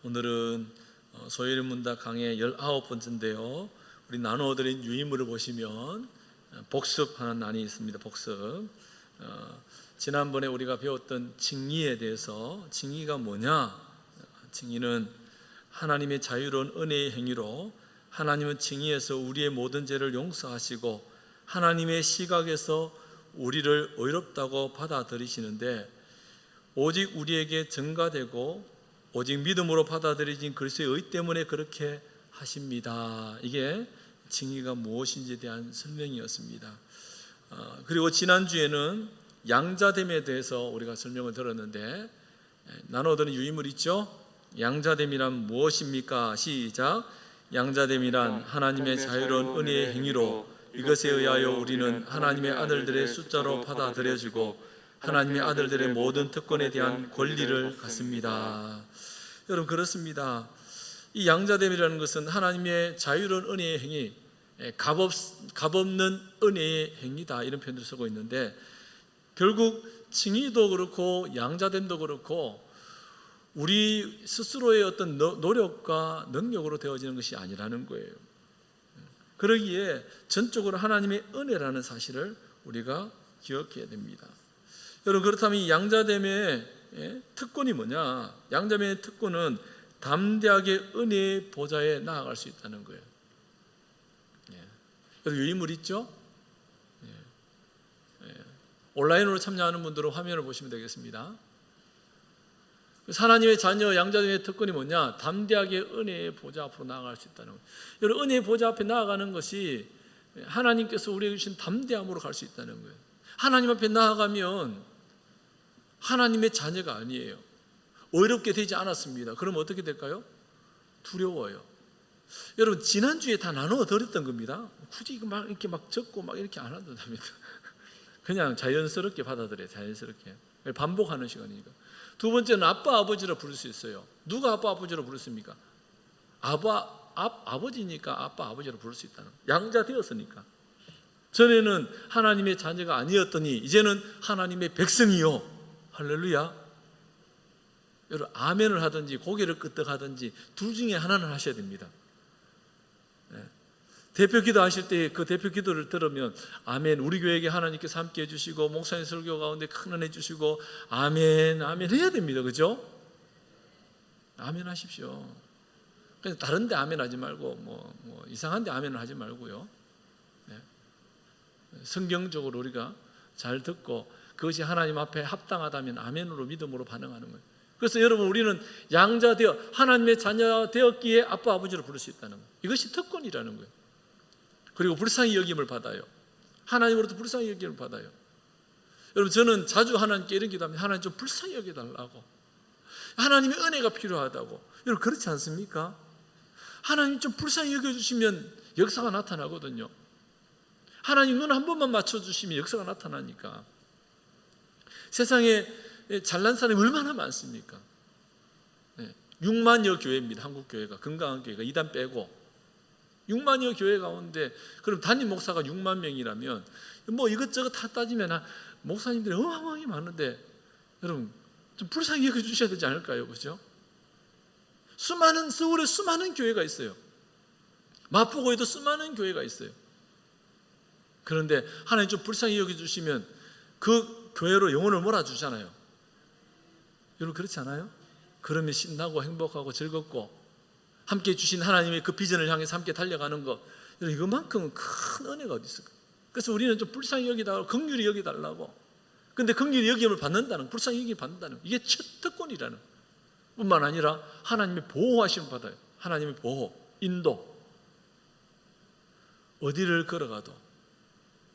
오늘은 소요리 문답 강의 19번째인데요. 우리 나누어드린 유인물을 보시면 복습하는 난이 있습니다. 복습. 지난번에 우리가 배웠던 칭의에 대해서, 칭의가 뭐냐? 칭의는 하나님의 자유로운 은혜의 행위로 하나님은 칭의에서 우리의 모든 죄를 용서하시고 하나님의 시각에서 우리를 의롭다고 받아들이시는데, 오직 우리에게 증가되고 오직 믿음으로 받아들여진 그리스도의 의 때문에 그렇게 하십니다. 이게 칭의가 무엇인지에 대한 설명이었습니다. 그리고 지난주에는 양자됨에 대해서 우리가 설명을 들었는데, 나눠드는 유인물 있죠? 양자됨이란 무엇입니까? 시작. 양자됨이란 하나님의 자유로운 은혜의 행위로 이것에 의하여 우리는 하나님의 아들들의 숫자로 받아들여지고 하나님의 아들들의 모든 특권에 대한 권리를 갖습니다. 여러분, 그렇습니다. 이 양자됨이라는 것은 하나님의 자유로운 은혜의 행위, 값없는 은혜의 행위다, 이런 표현을 쓰고 있는데, 결국 칭의도 그렇고 양자됨도 그렇고 우리 스스로의 어떤 노력과 능력으로 되어지는 것이 아니라는 거예요. 그러기에 전적으로 하나님의 은혜라는 사실을 우리가 기억해야 됩니다. 여러분, 그렇다면 이 양자됨의 특권이 뭐냐? 양자됨의 특권은 담대하게 은혜의 보좌에 나아갈 수 있다는 거예요. 여러분, 유인물 있죠? 온라인으로 참여하는 분들은 화면을 보시면 되겠습니다. 하나님의 자녀 양자됨의 특권이 뭐냐? 담대하게 은혜의 보좌 앞으로 나아갈 수 있다는 거예요. 여러분, 은혜의 보좌 앞에 나아가는 것이 하나님께서 우리에게 주신 담대함으로 갈 수 있다는 거예요. 하나님 앞에 나아가면 하나님의 자녀가 아니에요. 어렵게 되지 않았습니다. 그럼 어떻게 될까요? 두려워요. 여러분, 지난주에 다 나누어 드렸던 겁니다. 굳이 막 이렇게 막 적고 막 이렇게 안 한다고 합니다. 그냥 자연스럽게 받아들여요. 자연스럽게. 반복하는 시간이니까. 두 번째는 아빠, 아버지로 부를 수 있어요. 누가 아빠, 아버지로 부르습니까? 아버지니까 아빠, 아버지로 부를 수 있다는 거예요. 양자 되었으니까. 전에는 하나님의 자녀가 아니었더니 이제는 하나님의 백성이요. 할렐루야. 여러분, 아멘을 하든지 고개를 끄덕하든지 둘 중에 하나는 하셔야 됩니다. 대표 기도 하실 때 그 대표 기도를 들으면 아멘, 우리 교회에게 하나님께서 함께 해주시고 목사님 설교 가운데 큰 은혜 주시고 아멘, 아멘 해야 됩니다. 그죠? 아멘 하십시오. 그래서 다른 데 아멘 하지 말고 뭐 이상한 데 아멘을 하지 말고요. 성경적으로 우리가 잘 듣고 그것이 하나님 앞에 합당하다면 아멘으로 믿음으로 반응하는 거예요. 그래서 여러분, 우리는 양자 되어 하나님의 자녀 되었기에 아빠, 아버지로 부를 수 있다는 거예요. 이것이 특권이라는 거예요. 그리고 불쌍히 여김을 받아요. 하나님으로부터 불쌍히 여김을 받아요. 여러분, 저는 자주 하나님께 이런 기도합니다. 하나님 좀 불쌍히 여겨달라고. 하나님의 은혜가 필요하다고. 여러분, 그렇지 않습니까? 하나님 좀 불쌍히 여겨주시면 역사가 나타나거든요. 하나님 눈 한 번만 맞춰주시면 역사가 나타나니까. 세상에 잘난 사람이 얼마나 많습니까? 6만여 교회입니다. 한국 교회가, 건강한 교회가 2단 빼고 6만여 교회 가운데, 그럼 담임 목사가 6만 명이라면 뭐 이것저것 다 따지면 목사님들이 어마어마하게 많은데, 여러분 좀 불쌍히 여겨주셔야 되지 않을까요? 그죠? 서울에 수많은 교회가 있어요. 마포구에도 수많은 교회가 있어요. 그런데 하나님 좀 불쌍히 여겨주시면 그 교회로 영혼을 몰아주잖아요. 여러분, 그렇지 않아요? 그러면 신나고 행복하고 즐겁고 함께 주신 하나님의 그 비전을 향해서 함께 달려가는 것, 여러분, 이것만큼은 큰 은혜가 어디 있을까? 그래서 우리는 좀 불쌍히 여기달라고, 긍휼히 여기달라고. 근데 긍휼히 여김을 받는다는, 불쌍히 여김을 받는다는, 이게 첫 특권이라는 뿐만 아니라 하나님의 보호하심을 받아요. 하나님의 보호, 인도. 어디를 걸어가도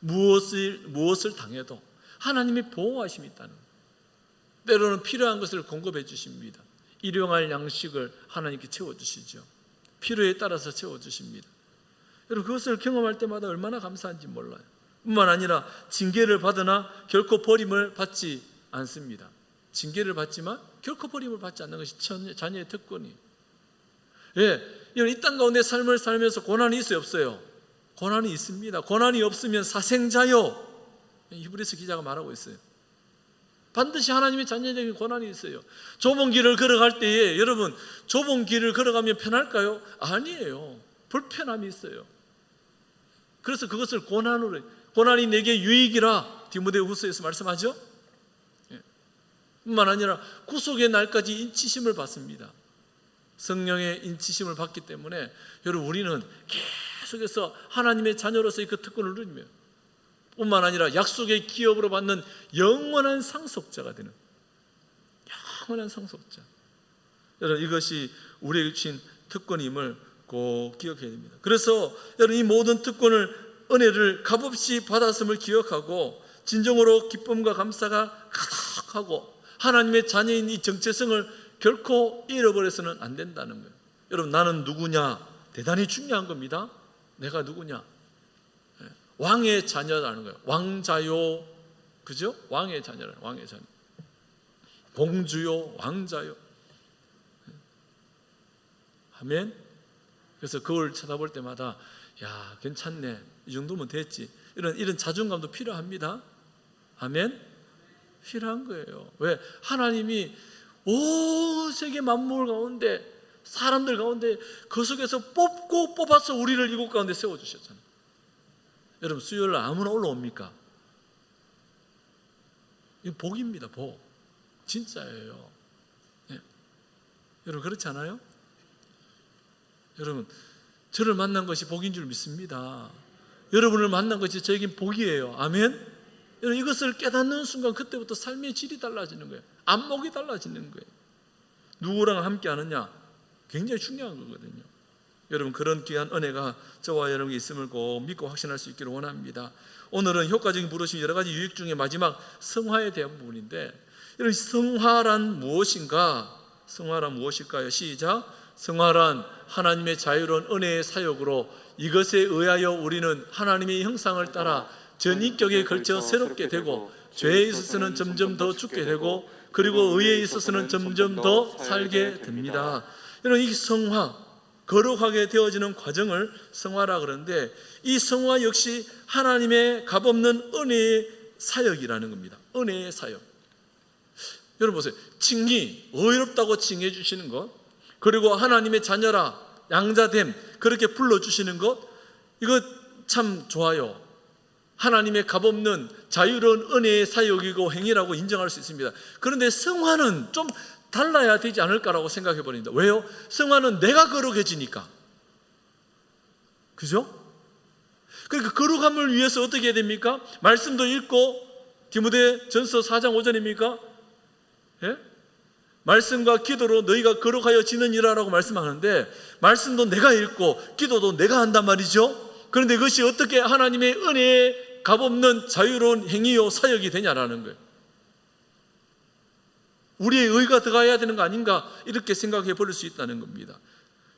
무엇을 당해도 하나님의 보호하심이 있다는 거예요. 때로는 필요한 것을 공급해 주십니다. 일용할 양식을 하나님께 채워주시죠. 필요에 따라서 채워주십니다. 여러분, 그것을 경험할 때마다 얼마나 감사한지 몰라요. 뿐만 아니라 징계를 받으나 결코 버림을 받지 않습니다. 징계를 받지만 결코 버림을 받지 않는 것이 자녀의 특권이에요. 여러분, 이 땅 가운데 삶을 살면서 고난이 있어요, 없어요? 고난이 있습니다. 고난이 없으면 사생자요, 히브리서 기자가 말하고 있어요. 반드시 하나님의 자녀적인 고난이 있어요. 좁은 길을 걸어갈 때에 여러분, 좁은 길을 걸어가면 편할까요? 아니에요. 불편함이 있어요. 그래서 그것을 고난으로 해요. 고난이 내게 유익이라 디모데후서에서 말씀하죠. 뿐만 아니라 구속의 날까지 인치심을 받습니다. 성령의 인치심을 받기 때문에 여러분, 우리는 계속해서 하나님의 자녀로서의 그 특권을 누리며 뿐만 아니라 약속의 기업으로 받는 영원한 상속자가 되는, 영원한 상속자. 여러분, 이것이 우리에게 주신 특권임을 꼭 기억해야 됩니다. 그래서 여러분, 이 모든 특권을, 은혜를 값없이 받았음을 기억하고 진정으로 기쁨과 감사가 가득하고 하나님의 자녀인 이 정체성을 결코 잃어버려서는 안 된다는 거예요. 여러분, 나는 누구냐? 대단히 중요한 겁니다. 내가 누구냐? 왕의 자녀라는 거예요. 왕자요, 그죠? 왕의 자녀라, 왕의 자녀. 공주요, 왕자요. 아멘. 그래서 그걸 쳐다볼 때마다 야, 괜찮네, 이 정도면 됐지, 이런 자존감도 필요합니다. 아멘. 필요한 거예요. 왜? 하나님이 온 세계 만물 가운데, 사람들 가운데 그 속에서 뽑고 뽑아서 우리를 이곳 가운데 세워주셨잖아요. 여러분, 수요일 날 아무나 올라옵니까? 이거 복입니다. 복. 진짜예요. 네. 여러분, 그렇지 않아요? 여러분, 저를 만난 것이 복인 줄 믿습니다. 여러분을 만난 것이 저에겐 복이에요. 아멘. 여러분, 이것을 깨닫는 순간 그때부터 삶의 질이 달라지는 거예요. 안목이 달라지는 거예요. 누구랑 함께 하느냐, 굉장히 중요한 거거든요. 여러분, 그런 귀한 은혜가 저와 여러분이 있음을 꼭 믿고 확신할 수 있기를 원합니다. 오늘은 효과적인 부르심 여러 가지 유익 중에 마지막 성화에 대한 부분인데, 여러분, 성화란 무엇인가? 성화란 무엇일까요? 시작. 성화란 하나님의 자유로운 은혜의 사역으로 이것에 의하여 우리는 하나님의 형상을 따라 전인격에 걸쳐 새롭게 되고, 죄에 있어서는 점점 더 죽게 되고, 그리고 의에 있어서는 점점 더 살게 됩니다. 여러분, 이 성화, 거룩하게 되어지는 과정을 성화라 그러는데, 이 성화 역시 하나님의 값없는 은혜의 사역이라는 겁니다. 은혜의 사역. 여러분 보세요. 칭의, 의롭다고 칭해 주시는 것, 그리고 하나님의 자녀라, 양자됨, 그렇게 불러주시는 것, 이거 참 좋아요. 하나님의 값없는 자유로운 은혜의 사역이고 행위라고 인정할 수 있습니다. 그런데 성화는 좀 달라야 되지 않을까라고 생각해 버립니다. 왜요? 성화는 내가 거룩해지니까. 그죠? 그러니까 거룩함을 위해서 어떻게 해야 됩니까? 말씀도 읽고, 디모데전서 4장 5절입니까? 예? 말씀과 기도로 너희가 거룩하여지느니라라고 말씀하는데, 말씀도 내가 읽고 기도도 내가 한단 말이죠. 그런데 그것이 어떻게 하나님의 은혜의 값없는 자유로운 행위요 사역이 되냐라는 거예요. 우리의 의가 들어가야 되는 거 아닌가, 이렇게 생각해 버릴 수 있다는 겁니다.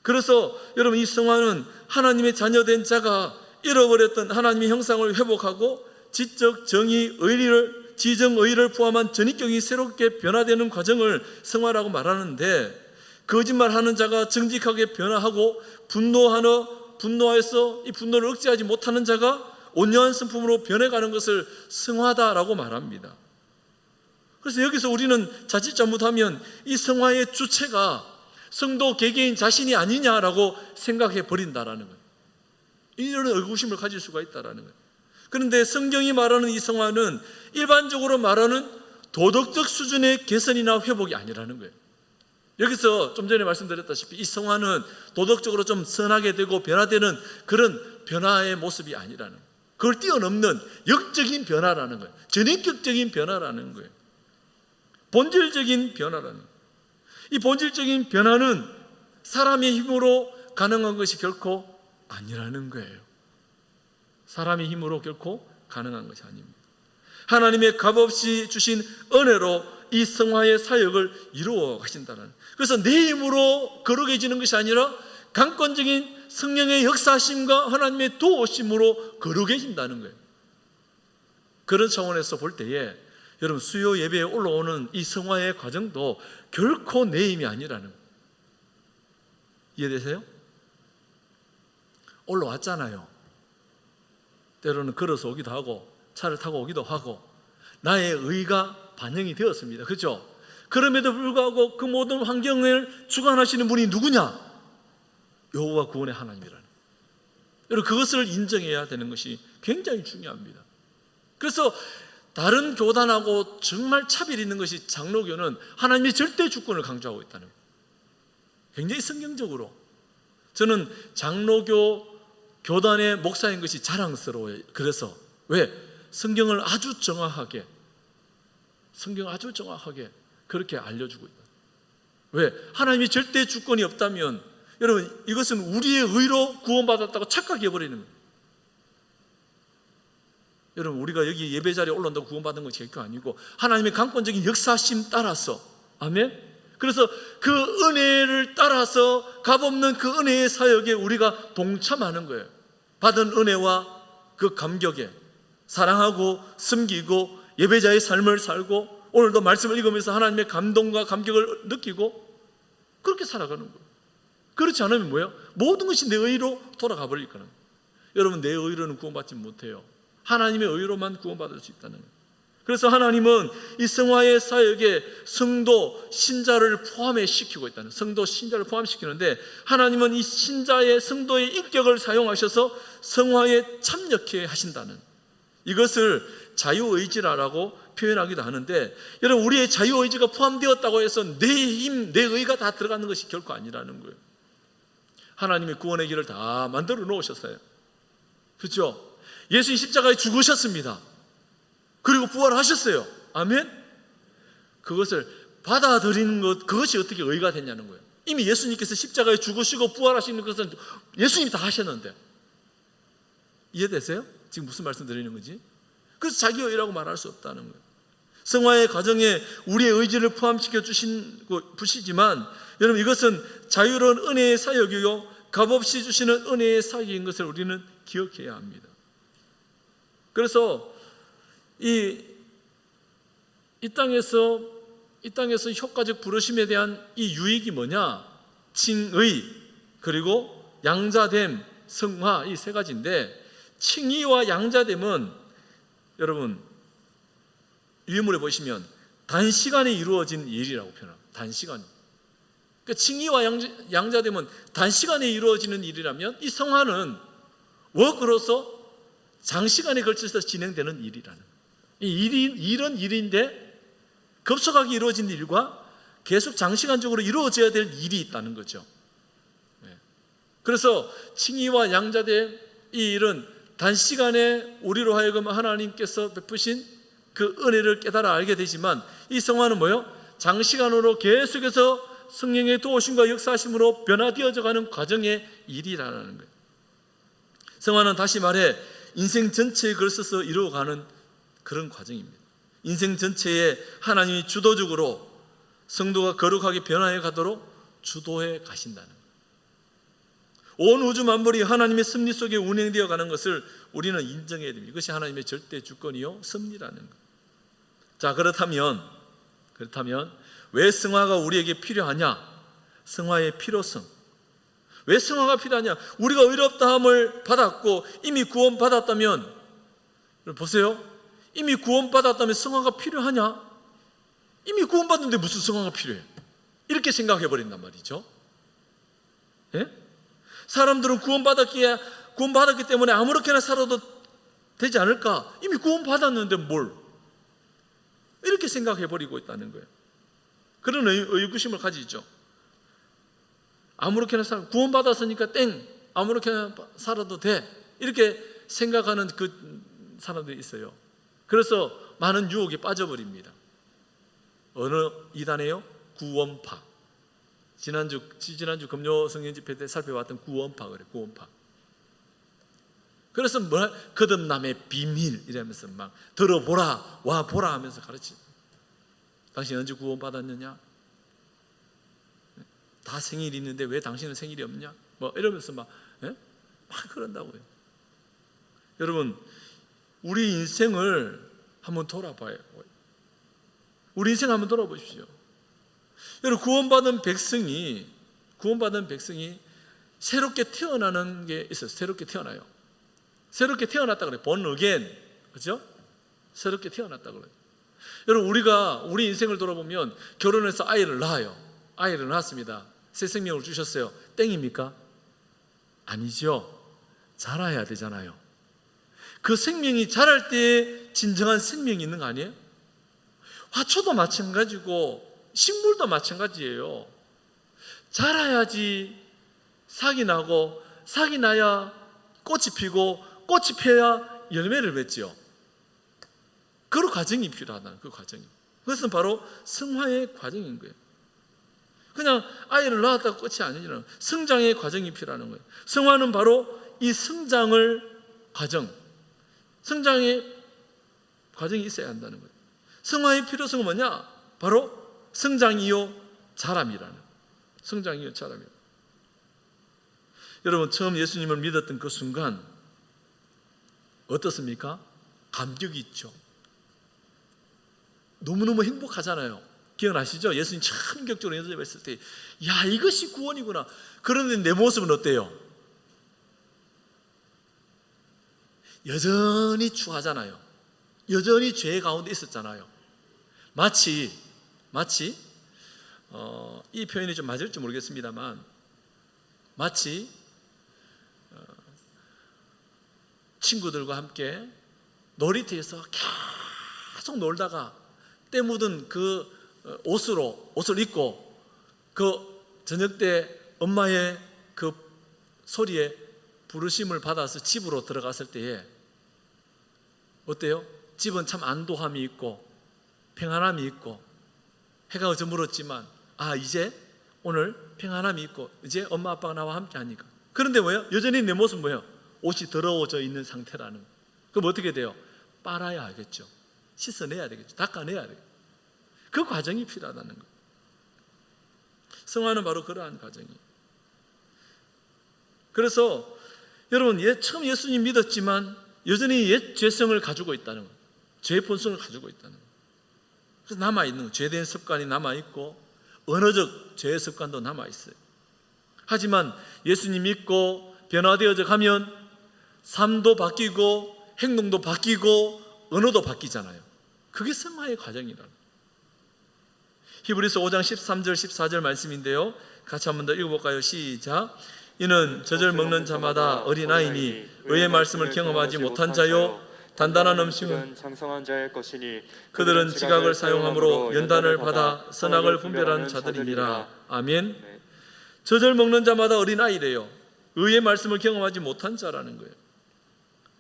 그래서 여러분, 이 성화는 하나님의 자녀된 자가 잃어버렸던 하나님의 형상을 회복하고 지적 정의, 의리를, 지정의를 포함한 전인격이 새롭게 변화되는 과정을 성화라고 말하는데, 거짓말하는 자가 정직하게 변화하고 분노하여서 이 분노를 억제하지 못하는 자가 온유한 성품으로 변해가는 것을 성화다라고 말합니다. 그래서 여기서 우리는 자칫 잘못하면 이 성화의 주체가 성도 개개인 자신이 아니냐라고 생각해 버린다라는 거예요. 이런 의구심을 가질 수가 있다라는 거예요. 그런데 성경이 말하는 이 성화는 일반적으로 말하는 도덕적 수준의 개선이나 회복이 아니라는 거예요. 여기서 좀 전에 말씀드렸다시피 이 성화는 도덕적으로 좀 선하게 되고 변화되는 그런 변화의 모습이 아니라는 거예요. 그걸 뛰어넘는 역적인 변화라는 거예요. 전인격적인 변화라는 거예요. 본질적인 변화라는 거예요. 이 본질적인 변화는 사람의 힘으로 가능한 것이 결코 아니라는 거예요. 사람의 힘으로 결코 가능한 것이 아닙니다. 하나님의 값없이 주신 은혜로 이 성화의 사역을 이루어 가신다는 거예요. 그래서 내 힘으로 거룩해지는 것이 아니라 강권적인 성령의 역사심과 하나님의 도우심으로 거룩해진다는 거예요. 그런 차원에서 볼 때에 여러분, 수요 예배에 올라오는 이 성화의 과정도 결코 내 힘이 아니라는 거예요. 이해되세요? 올라왔잖아요. 때로는 걸어서 오기도 하고 차를 타고 오기도 하고 나의 의가 반영이 되었습니다. 그렇죠? 그럼에도 불구하고 그 모든 환경을 주관하시는 분이 누구냐? 여호와 구원의 하나님이라는. 여러분, 그것을 인정해야 되는 것이 굉장히 중요합니다. 그래서 다른 교단하고 정말 차별이 있는 것이 장로교는 하나님의 절대 주권을 강조하고 있다는 거예요. 굉장히 성경적으로 저는 장로교 교단의 목사인 것이 자랑스러워요. 그래서 왜? 성경을 아주 정확하게 그렇게 알려주고 있다. 왜? 하나님의 절대 주권이 없다면 여러분, 이것은 우리의 의로 구원받았다고 착각해버리는 거예요. 여러분, 우리가 여기 예배 자리에 올라온다고 구원받은 것이 결코 아니고 하나님의 강권적인 역사심 따라서, 아멘? 그래서 그 은혜를 따라서 값없는 그 은혜의 사역에 우리가 동참하는 거예요. 받은 은혜와 그 감격에 사랑하고 섬기고 예배자의 삶을 살고 오늘도 말씀을 읽으면서 하나님의 감동과 감격을 느끼고 그렇게 살아가는 거예요. 그렇지 않으면 뭐예요? 모든 것이 내 의로 돌아가 버릴 거예요. 여러분, 내 의로는 구원받지 못해요. 하나님의 의로만 구원받을 수 있다는 거예요. 그래서 하나님은 이 성화의 사역에 성도, 신자를 포함시키고 있다는, 성도, 신자를 포함시키는데 하나님은 이 신자의, 성도의 인격을 사용하셔서 성화에 참여케 하신다는, 이것을 자유의지라고 표현하기도 하는데, 여러분, 우리의 자유의지가 포함되었다고 해서 내 힘, 내 의가 다 들어가는 것이 결코 아니라는 거예요. 하나님의 구원의 길을 다 만들어 놓으셨어요. 그렇죠? 예수님 십자가에 죽으셨습니다. 그리고 부활하셨어요. 아멘? 그것을 받아들이는 것, 그것이 어떻게 의가 됐냐는 거예요. 이미 예수님께서 십자가에 죽으시고 부활하시는 것은 예수님이 다 하셨는데, 이해되세요? 지금 무슨 말씀 드리는 거지? 그래서 자기 의라고 말할 수 없다는 거예요. 성화의 과정에 우리의 의지를 포함시켜 주시지만 여러분, 이것은 자유로운 은혜의 사역이요 값없이 주시는 은혜의 사역인 것을 우리는 기억해야 합니다. 그래서 이 땅에서 효과적 부르심에 대한 이 유익이 뭐냐? 칭의, 그리고 양자됨, 성화, 이 세 가지인데, 칭의와 양자됨은 여러분 유해물에 보시면 단시간에 이루어진 일이라고 표현합니다. 단시간. 그러니까 칭의와 양자됨은 단시간에 이루어지는 일이라면, 이 성화는 워크로서 장시간에 걸쳐서 진행되는 일이라는, 이런 일인데 급속하게 이루어진 일과 계속 장시간적으로 이루어져야 될 일이 있다는 거죠. 그래서 칭의와 양자됨, 이 일은 단시간에 우리로 하여금 하나님께서 베푸신 그 은혜를 깨달아 알게 되지만, 이 성화는 뭐예요? 장시간으로 계속해서 성령의 도우심과 역사하심으로 변화되어져 가는 과정의 일이라는 거예요. 성화는 다시 말해 인생 전체에 걸쳐서 이루어가는 그런 과정입니다. 인생 전체에 하나님이 주도적으로 성도가 거룩하게 변화해 가도록 주도해 가신다는 거예요. 온 우주 만물이 하나님의 섭리 속에 운행되어 가는 것을 우리는 인정해야 됩니다. 이것이 하나님의 절대 주권이요 섭리라는 것. 자, 그렇다면 왜 성화가 우리에게 필요하냐? 성화의 필요성. 왜 성화가 필요하냐? 우리가 의롭다함을 받았고 이미 구원받았다면, 보세요, 이미 구원받았다면 성화가 필요하냐? 이미 구원받는데 무슨 성화가 필요해? 이렇게 생각해 버린단 말이죠. 예? 사람들은 구원받았기 때문에 아무렇게나 살아도 되지 않을까? 이미 구원받았는데 뭘? 이렇게 생각해 버리고 있다는 거예요. 그런 의구심을 가지죠. 아무렇게나 구원받았으니까 아무렇게나 살아도 돼, 이렇게 생각하는 그 사람들이 있어요. 그래서 많은 유혹에 빠져버립니다. 어느 이단에요? 구원파. 지난주 금요 성령 집회 때 살펴봤던 구원파, 그래, 구원파. 그래서 거듭남의 비밀 이러면서 막 들어보라, 와 보라 하면서 가르치. 당신 언제 구원받았느냐? 다 생일이 있는데 왜 당신은 생일이 없냐? 뭐 이러면서 막 그런다고요. 여러분, 우리 인생을 한번 돌아봐요. 우리 인생 한번 돌아보십시오. 여러분, 구원받은 백성이 새롭게 태어나는 게 있어요. 새롭게 태어나요. 새롭게 태어났다 그래요. born again, 그렇죠? 새롭게 태어났다 그래요. 여러분, 우리 인생을 돌아보면 결혼해서 아이를 낳아요. 아이를 낳았습니다. 새 생명을 주셨어요. 땡입니까? 아니죠. 자라야 되잖아요. 그 생명이 자랄 때 진정한 생명이 있는 거 아니에요? 화초도 마찬가지고 식물도 마찬가지예요. 자라야지 싹이 나고, 싹이 나야 꽃이 피고, 꽃이 피어야 열매를 맺죠. 그런 과정이 필요하다는, 그 과정이. 그것은 바로 성화의 과정인 거예요. 그냥 아이를 낳았다가 끝이 아니라 성장의 과정이 필요한 거예요. 성화는 바로 이 성장을 성장의 과정이 있어야 한다는 거예요. 성화의 필요성은 뭐냐? 바로 성장이요 자람이라는, 성장이요 자람이에요. 여러분, 처음 예수님을 믿었던 그 순간 어떻습니까? 감격이 있죠. 너무너무 행복하잖아요. 기억나시죠? 예수님 처음 격적으로 연습했을 때, 야, 이것이 구원이구나. 그런데 내 모습은 어때요? 여전히 추하잖아요. 여전히 죄 가운데 있었잖아요. 마치 이 표현이 좀 맞을지 모르겠습니다만, 마치 친구들과 함께 놀이터에서 계속 놀다가 때 묻은 그 옷을 입고 그 저녁 때 엄마의 그 소리에 부르심을 받아서 집으로 들어갔을 때에 어때요? 집은 참 안도함이 있고 평안함이 있고, 해가 저물었지만 이제 오늘 평안함이 있고 이제 엄마 아빠가 나와 함께 하니까. 그런데 뭐예요? 여전히 내 모습은 뭐예요? 옷이 더러워져 있는 상태라는 거예요. 그럼 어떻게 돼요? 빨아야 하겠죠. 씻어내야 되겠죠. 닦아내야 되겠죠. 그 과정이 필요하다는 거예요. 성화는 바로 그러한 과정이에요. 그래서 여러분, 처음 예수님 믿었지만 여전히 옛 죄성을 가지고 있다는 거예요. 죄의 본성을 가지고 있다는 거예요. 그래서 남아있는 거예요. 죄된 습관이 남아있고 언어적 죄의 습관도 남아있어요. 하지만 예수님 믿고 변화되어져 가면 삶도 바뀌고 행동도 바뀌고 언어도 바뀌잖아요. 그게 성화의 과정이라는 거예요. 히브리서 5장 13절 14절 말씀인데요, 같이 한번 더 읽어볼까요? 시작. 이는 젖을 먹는 자마다 어린아이니 의의 말씀을 경험하지 못한 자요 단단한 음식은 장성한 자의 것이니 그들은 지각을 사용함으로 연단을 받아 선악을 분별하는 자들이니라. 아멘. 젖을 먹는 자마다 어린아이래요. 의의 말씀을 경험하지 못한 자라는 거예요.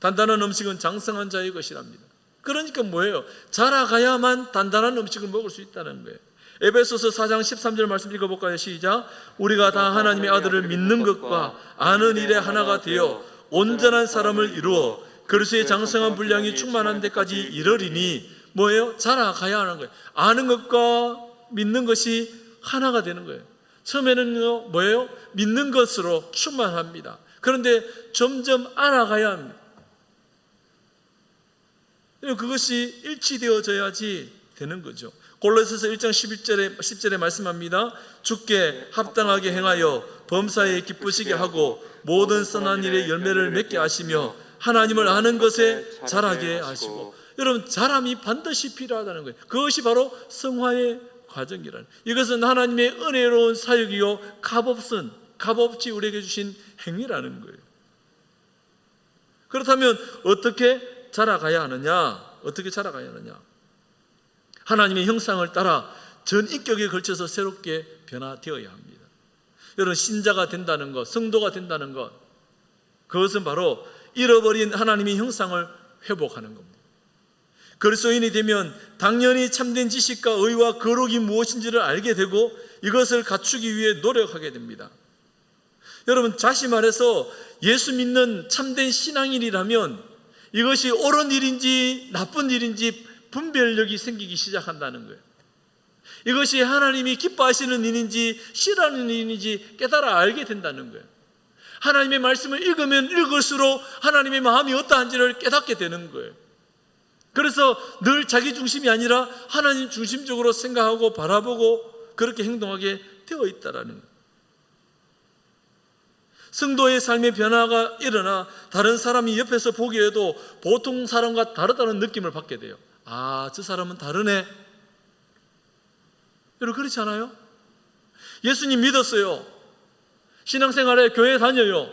단단한 음식은 장성한 자의 것이랍니다. 그러니까 뭐예요? 자라가야만 단단한 음식을 먹을 수 있다는 거예요. 에베소서 4장 13절 말씀 읽어볼까요? 시작. 우리가 다 하나님의 아들을 믿는 것과 아는 일에 하나가 되어 온전한 사람을 이루어 그리스도의 장성한 분량이 충만한 데까지 이르리니, 뭐예요? 자라가야 하는 거예요. 아는 것과 믿는 것이 하나가 되는 거예요. 처음에는 뭐예요? 믿는 것으로 충만합니다. 그런데 점점 알아가야 합니다. 그것이 일치되어져야지 되는 거죠. 골로새서 1장 10절에 말씀합니다. 주께 합당하게 행하여 범사에 기쁘시게 하고 모든 선한 일에 열매를 맺게 하시며 하나님을 아는 것에 자라게 하시고. 여러분, 자람이 반드시 필요하다는 거예요. 그것이 바로 성화의 과정이라는, 이것은 하나님의 은혜로운 사역이요 값없이 우리에게 주신 행위라는 거예요. 그렇다면 어떻게 자라가야 하느냐? 하나님의 형상을 따라 전 인격에 걸쳐서 새롭게 변화되어야 합니다. 여러분, 신자가 된다는 것, 성도가 된다는 것, 그것은 바로 잃어버린 하나님의 형상을 회복하는 겁니다. 그리스도인이 되면 당연히 참된 지식과 의와 거룩이 무엇인지를 알게 되고 이것을 갖추기 위해 노력하게 됩니다. 여러분, 다시 말해서 예수 믿는 참된 신앙인이라면 이것이 옳은 일인지 나쁜 일인지 분별력이 생기기 시작한다는 거예요. 이것이 하나님이 기뻐하시는 일인지 싫어하는 일인지 깨달아 알게 된다는 거예요. 하나님의 말씀을 읽으면 읽을수록 하나님의 마음이 어떠한지를 깨닫게 되는 거예요. 그래서 늘 자기 중심이 아니라 하나님 중심적으로 생각하고 바라보고 그렇게 행동하게 되어 있다라는 거예요. 성도의 삶의 변화가 일어나 다른 사람이 옆에서 보기에도 보통 사람과 다르다는 느낌을 받게 돼요. 아, 저 사람은 다르네. 여러분 그렇지 않아요? 예수님 믿었어요. 신앙생활에 교회 다녀요.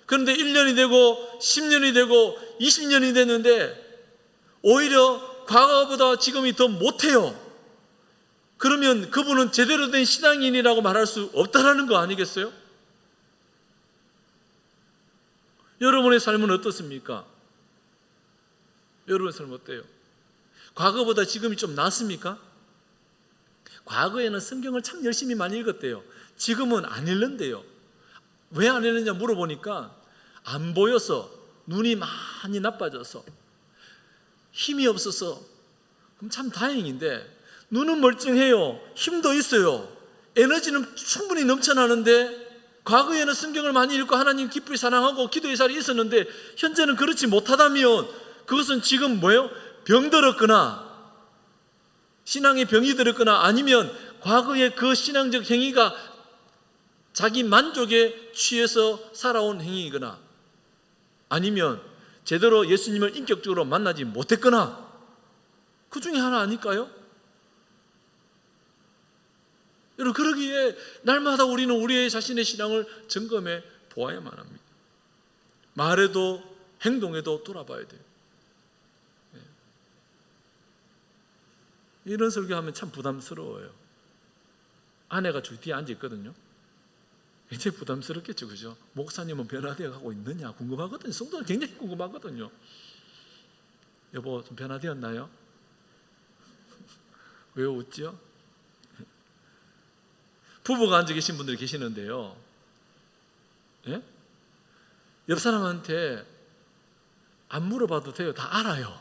그런데 1년이 되고 10년이 되고 20년이 됐는데 오히려 과거보다 지금이 더 못해요. 그러면 그분은 제대로 된 신앙인이라고 말할 수 없다라는 거 아니겠어요? 여러분의 삶은 어떻습니까? 여러분의 삶은 어때요? 과거보다 지금이 좀 낫습니까? 과거에는 성경을 참 열심히 많이 읽었대요. 지금은 안 읽는데요. 왜 안 읽느냐 물어보니까 안 보여서, 눈이 많이 나빠져서, 힘이 없어서. 그럼 참 다행인데 눈은 멀쩡해요. 힘도 있어요. 에너지는 충분히 넘쳐나는데 과거에는 성경을 많이 읽고 하나님 기쁘게 사랑하고 기도의 살이 있었는데 현재는 그렇지 못하다면 그것은 지금 뭐예요? 병들었거나 신앙에 병이 들었거나 아니면 과거의 그 신앙적 행위가 자기 만족에 취해서 살아온 행위이거나 아니면 제대로 예수님을 인격적으로 만나지 못했거나 그 중에 하나 아닐까요? 여러분 그러기에 날마다 우리는 우리의 자신의 신앙을 점검해 보아야만 합니다. 말에도 행동에도 돌아봐야 돼요. 이런 설교하면 참 부담스러워요. 아내가 저 뒤에 앉아 있거든요. 굉장히 부담스럽겠죠, 그죠? 목사님은 변화되어 가고 있느냐 궁금하거든요. 성도는 굉장히 궁금하거든요. 여보 좀 변화되었나요? 왜 웃지요? 부부가 앉아 계신 분들이 계시는데요. 예? 옆 사람한테 안 물어봐도 돼요. 다 알아요.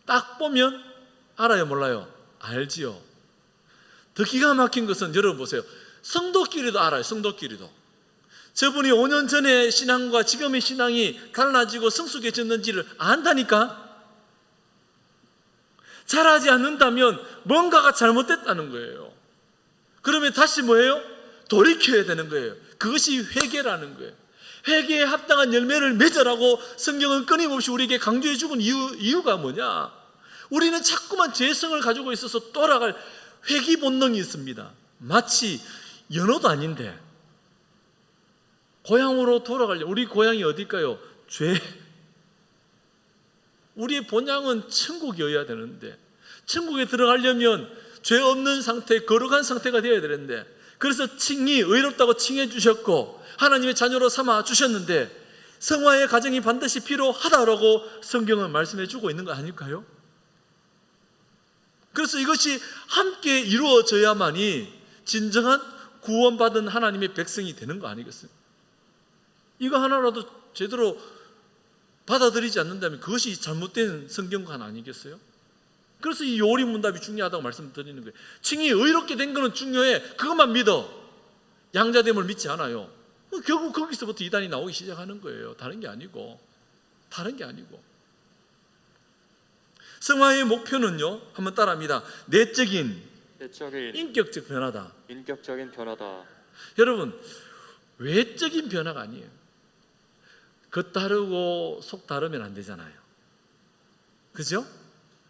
딱 보면 알아요, 몰라요? 알지요. 더 기가 막힌 것은 여러분 보세요. 성도끼리도 알아요. 성도끼리도. 저분이 5년 전의 신앙과 지금의 신앙이 달라지고 성숙해졌는지를 안다니까. 잘하지 않는다면 뭔가가 잘못됐다는 거예요. 그러면 다시 뭐예요? 돌이켜야 되는 거예요. 그것이 회개라는 거예요. 회개에 합당한 열매를 맺으라고 성경은 끊임없이 우리에게 강조해 주는 이유가 뭐냐? 우리는 자꾸만 죄성을 가지고 있어서 돌아갈 회귀 본능이 있습니다. 마치 연호도 아닌데 고향으로 돌아가려고. 우리 고향이 어딜까요? 죄. 우리의 본향은 천국이어야 되는데 천국에 들어가려면 죄 없는 상태, 거룩한 상태가 되어야 되는데 그래서 칭이 의롭다고 칭해 주셨고 하나님의 자녀로 삼아 주셨는데 성화의 과정이 반드시 필요하다라고 성경은 말씀해 주고 있는 거 아닐까요? 그래서 이것이 함께 이루어져야만이 진정한 구원받은 하나님의 백성이 되는 거 아니겠어요? 이거 하나라도 제대로 받아들이지 않는다면 그것이 잘못된 성경관 아니겠어요? 그래서 이 요리문답이 중요하다고 말씀드리는 거예요. 칭이 의롭게 된 거는 중요해. 그것만 믿어. 양자됨을 믿지 않아요. 결국 거기서부터 이단이 나오기 시작하는 거예요. 다른 게 아니고. 성화의 목표는요, 한번 따라합니다. 내적인 인격적 변화다. 인격적인 변화다. 여러분, 외적인 변화가 아니에요. 겉 다르고 속 다르면 안 되잖아요. 그죠?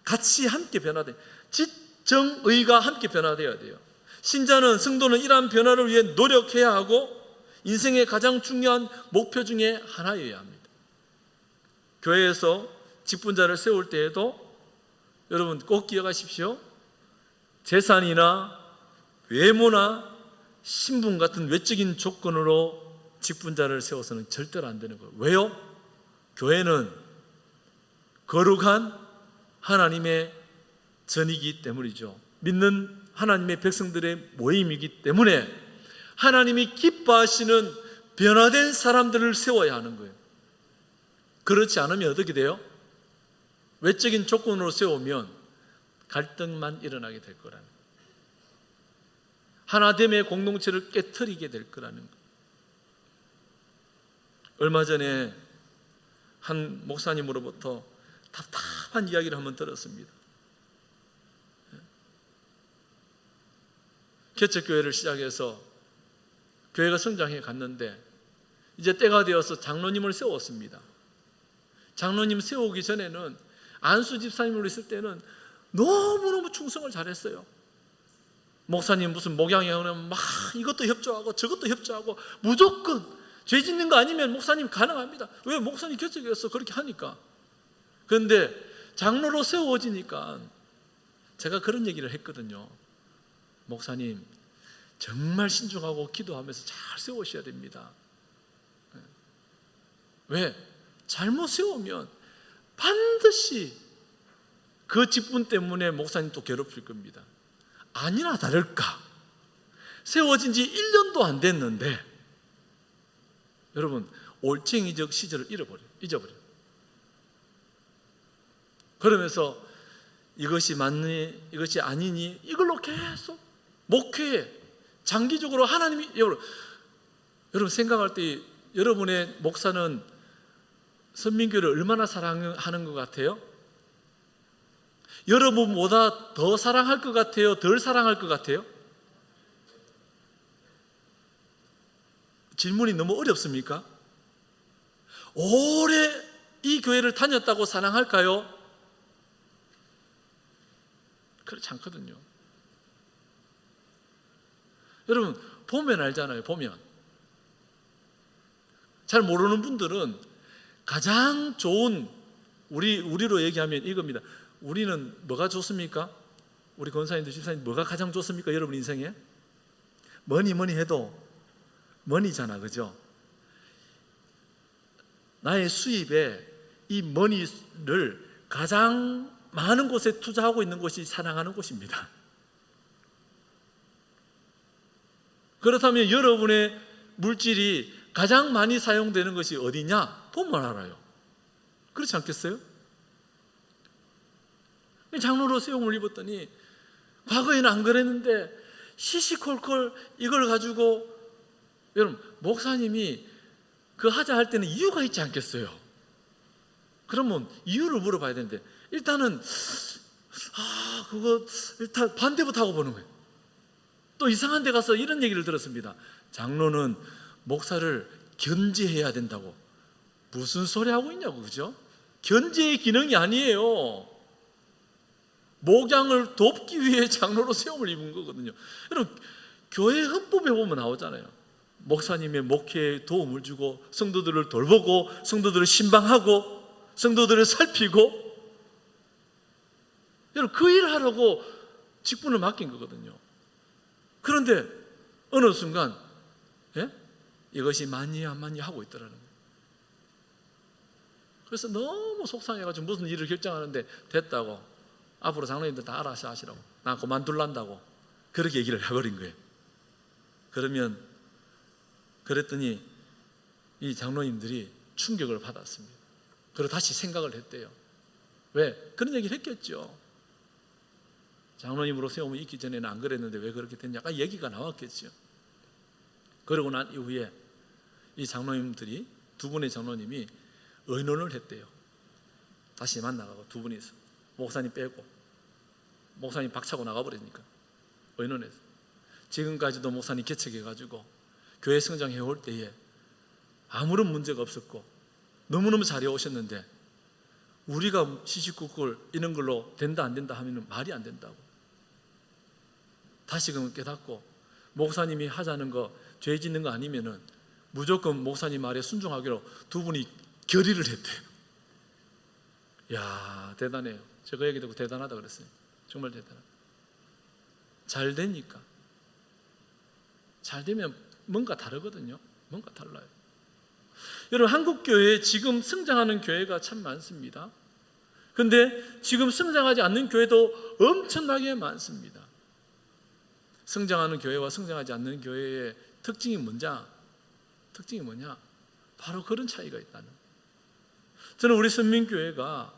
같이 함께 변화돼. 지정의가 함께 변화되어야 돼요. 신자는, 성도는 이러한 변화를 위해 노력해야 하고 인생의 가장 중요한 목표 중에 하나여야 합니다. 교회에서 직분자를 세울 때에도 여러분 꼭 기억하십시오. 재산이나 외모나 신분 같은 외적인 조건으로 직분자를 세워서는 절대로 안 되는 거예요. 왜요? 교회는 거룩한 하나님의 전이기 때문이죠. 믿는 하나님의 백성들의 모임이기 때문에 하나님이 기뻐하시는 변화된 사람들을 세워야 하는 거예요. 그렇지 않으면 어떻게 돼요? 외적인 조건으로 세우면 갈등만 일어나게 될 거라는 거예요. 하나됨의 공동체를 깨트리게 될 거라는 거예요. 얼마 전에 한 목사님으로부터 답답한 이야기를 한번 들었습니다. 개척교회를 시작해서 교회가 성장해 갔는데 이제 때가 되어서 장로님을 세웠습니다. 장로님 세우기 전에는 안수 집사님으로 있을 때는 너무너무 충성을 잘했어요. 목사님 무슨 목양에 오면 막 이것도 협조하고 저것도 협조하고 무조건 죄 짓는 거 아니면 목사님 가능합니다. 왜? 목사님 결정해서 그렇게 하니까. 그런데 장로로 세워지니까 제가 그런 얘기를 했거든요. 목사님 정말 신중하고 기도하면서 잘 세우셔야 됩니다. 왜? 잘못 세우면 반드시 그 직분 때문에 목사님 또 괴롭힐 겁니다. 아니나 다를까 세워진 지 1년도 안 됐는데 여러분 올챙이적 시절을 잊어버려요. 그러면서 이것이 맞니 이것이 아니니 이걸로 계속 목회에 장기적으로 하나님이 여러분 생각할 때 여러분의 목사는 선민교회를 얼마나 사랑하는 것 같아요? 여러분보다 더 사랑할 것 같아요? 덜 사랑할 것 같아요? 질문이 너무 어렵습니까? 오래 이 교회를 다녔다고 사랑할까요? 그렇지 않거든요. 여러분 보면 알잖아요. 보면 잘 모르는 분들은 가장 좋은 우리로 얘기하면 이겁니다. 우리는 뭐가 좋습니까? 우리 권사님들 집사님 뭐가 가장 좋습니까? 여러분 인생에 뭐니 해도 머니잖아, 그죠? 나의 수입에 이 머니를 가장 많은 곳에 투자하고 있는 곳이 사랑하는 곳입니다. 그렇다면 여러분의 물질이 가장 많이 사용되는 것이 어디냐? 보면 알아요. 그렇지 않겠어요? 장로로 세움을 입었더니 과거에는 안 그랬는데 시시콜콜 이걸 가지고 여러분 목사님이 그 하자 할 때는 이유가 있지 않겠어요? 그러면 이유를 물어봐야 되는데 일단은 그거 일단 반대부터 하고 보는 거예요. 또 이상한 데 가서 이런 얘기를 들었습니다. 장로는 목사를 견제해야 된다고. 무슨 소리 하고 있냐고, 그죠? 견제의 기능이 아니에요. 목양을 돕기 위해 장로로 세움을 입은 거거든요. 여러분 교회 헌법에 보면 나오잖아요. 목사님의 목회에 도움을 주고 성도들을 돌보고 성도들을 신방하고 성도들을 살피고 여러분 그 일을 하려고 직분을 맡긴 거거든요. 그런데 어느 순간 이것이 맞니 안 맞니 하고 있더라는 거예요. 그래서 너무 속상해가지고 무슨 일을 결정하는데 됐다고 앞으로 장로님들 다 알아서 하시라고 나 그만둘란다고 그렇게 얘기를 해버린 거예요. 그랬더니 이 장로님들이 충격을 받았습니다. 그리고 다시 생각을 했대요. 왜? 그런 얘기를 했겠죠. 장로님으로 세움을 있기 전에는 안 그랬는데 왜 그렇게 됐냐 얘기가 나왔겠죠. 그러고 난 이후에 이 장로님들이 두 분의 장로님이 의논을 했대요. 다시 만나가고 두 분이서 목사님 빼고 목사님 박차고 나가버리니까 의논해서 지금까지도 목사님 개척해가지고 교회 성장해 올 때에 아무런 문제가 없었고 너무너무 잘해 오셨는데 우리가 시시콜콜 이런 걸로 된다 안 된다 하면 말이 안 된다고. 다시금 깨닫고 목사님이 하자는 거 죄 짓는 거 아니면은 무조건 목사님 말에 순종하기로 두 분이 결의를 했대요. 이야 대단해요. 제가 얘기 듣고 대단하다 그랬어요. 정말 대단하다. 잘 되니까 잘 되면 뭔가 다르거든요. 뭔가 달라요. 여러분 한국교회에 지금 성장하는 교회가 참 많습니다. 그런데 지금 성장하지 않는 교회도 엄청나게 많습니다. 성장하는 교회와 성장하지 않는 교회의 특징이 뭐냐? 바로 그런 차이가 있다는 거예요. 저는 우리 선민교회가